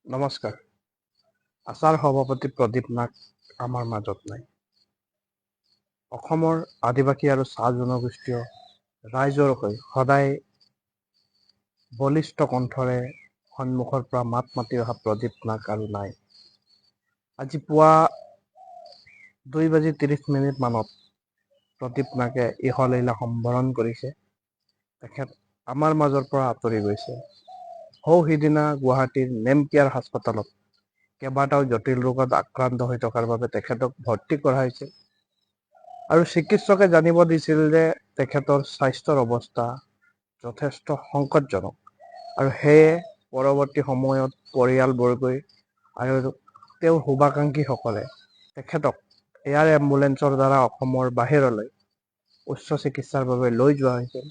নমস্কাৰ। আচাৰ সভাপতি প্ৰদীপ নাগ আমাৰ মাজত নাই। অসমৰ আদিবাসী আৰু চাহ জনগোষ্ঠীয় ৰাইজৰ হৈ সদায় বলিষ্ঠ কণ্ঠৰে সন্মুখৰ পৰা মাত মাতি অহা প্ৰদীপ নাগ আৰু নাই। আজি পুৱা 2:30 মানত প্ৰদীপ নাগে ইহলীলা সম্বৰণ কৰিছে। তেখেত আমাৰ মাজৰ পৰা আঁতৰি গৈছে। সিদিনা গুৱাহাটীৰ নেমকেয়াৰ হাস্পতালত কেইবাটাও জটিল ৰোগত আক্ৰান্ত হৈ থকাৰ বাবে তেখেতক ভৰ্তি কৰা হৈছিল আৰু চিকিৎসকে জানিব দিছিল যে তেখেতৰ স্বাস্থ্যৰ অৱস্থা যথেষ্ট সংকটজনক আৰু সেয়ে পৰৱৰ্তী সময়ত পৰিয়ালবৰ্গই আৰু তেওঁৰ শুভাকাংক্ষীসকলে তেখেতক এয়াৰ এম্বুলেন্সৰ দ্বাৰা অসমৰ বাহিৰলৈ উচ্চ চিকিৎসাৰ বাবে লৈ যোৱা হৈছিল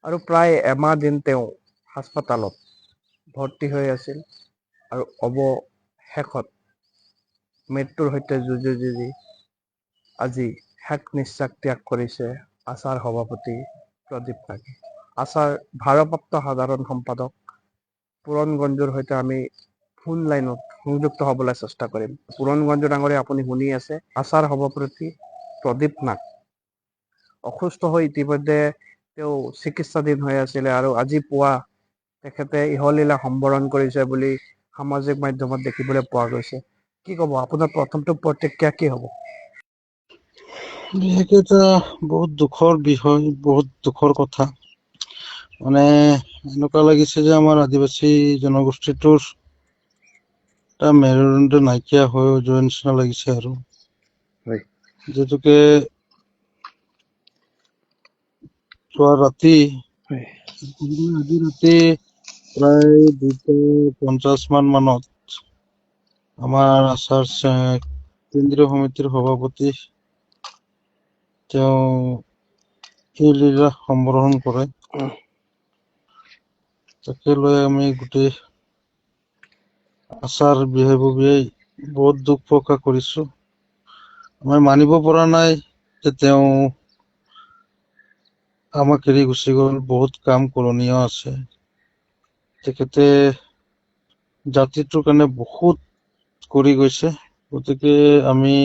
আৰু প্ৰায় এমাহ দিন তেওঁ হাস্পতালত ভৰ্তি হৈ আছিল আৰু অৱশেষত মৃত্যুৰ সৈতে যুঁজি আজি শেষ নিশ্বাস ত্যাগ কৰিছে আচাৰ সভাপতি প্ৰদীপ নাগে। আচাৰ ভাৰপ্ৰাপ্ত সাধাৰণ সম্পাদক পুৰণগঞ্জৰ সৈতে আমি ফোন লাইনত সংযুক্ত হবলৈ চেষ্টা কৰিম। পুৰণগঞ্জ ডাঙৰীয়া, আপুনি শুনি আছে? আচাৰ সভাপতি প্ৰদীপ নাগ অসুস্থ হৈ ইতিমধ্যে তেওঁ চিকিৎসাধীন হৈ আছিলে আৰু আজি পুৱা তেখেতে ইহলীলা সম্বৰণ কৰিছে বুলি সামাজিক মাধ্যমত দেখিবলৈ পোৱা গৈছে। কি ক'ব, আপোনাৰ প্ৰথমটো প্ৰতিক্ৰিয়া কি হ'ব? বিশেষকৈ এটা বহুত দুখৰ বিষয়, বহুত দুখৰ কথা। মানে এনেকুৱা লাগিছে যে আমাৰ আদিবাসী জনগোষ্ঠীটোৰ এটা মেৰুদণ্ড নাইকিয়া হৈ যোৱাৰ নিচিনা লাগিছে আৰু হয়। যিহেতুকে যোৱা ৰাতি আজি ৰাতি প্ৰায় 2:50 মানত আমাৰ আচাৰ কেন্দ্ৰীয় সমিতিৰ সভাপতি তেওঁ ইহলীলা সম্বৰণ কৰে। তাকে লৈ আমি গোটেই আচাৰ বিভাগীয় বহুত দুখ প্ৰকাশ কৰিছো। মই মানিব পৰা নাই যে তেওঁ আমাক এৰি গুচি গ'ল। বহুত কাম কৰণীয় আছে। তেখেতে জাতিটোৰ কাৰণে বহুত কৰি গৈছে। গতিকে আমি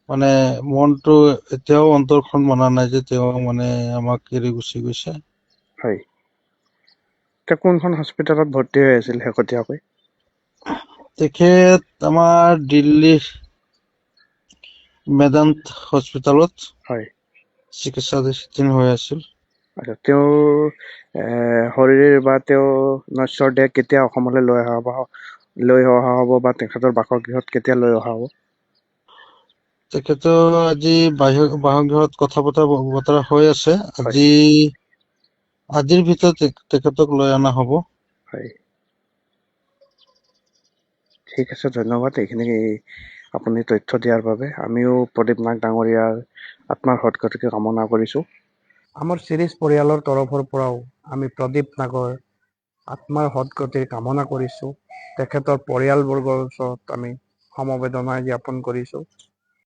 মানে মনটো এতিয়াও অন্তৰখন মনা নাই যে তেওঁ মানে আমাক এৰি গুচি গৈছে। হয়। তেওঁ কোনখন হস্পিতালত ভৰ্তি হৈ আছিল শেহতীয়াকৈ? তেখেত আমাৰ দিল্লীৰ মেদান্ত হস্পিতালত হয়। চিকিৎসাধীন হৈ আছিল। আচ্ছা, তেওঁৰ শৰীৰ বা তেওঁৰ নশ্বৰ দেহ কেতিয়া অসমলৈ লৈ অহা হ'ব বা তেখেতৰ বাসগৃহত কেতিয়া লৈ অহা হ'ব? তেখেতৰ আজি বাসগৃহত কথা বতৰা হৈ আছে। হয়। আজিৰ ভিতৰত তেখেতক লৈ অনা হ'ব। হয়। ঠিক আছে, ধন্যবাদ এইখিনি আপুনি তথ্য দিয়াৰ বাবে। আমিও প্ৰদীপ নাগ ডাঙৰীয়াৰ আত্মাৰ সদগতিকে কামনা কৰিছোঁ। আমাৰ চিৰিজ পৰিয়ালৰ তৰফৰ পৰাও আমি প্ৰদীপ নাগৰ আত্মাৰ সদগতিৰ কামনা কৰিছোঁ। তেখেতৰ পৰিয়ালবৰ্গৰ ওচৰত আমি সমবেদনা জ্ঞাপন কৰিছোঁ।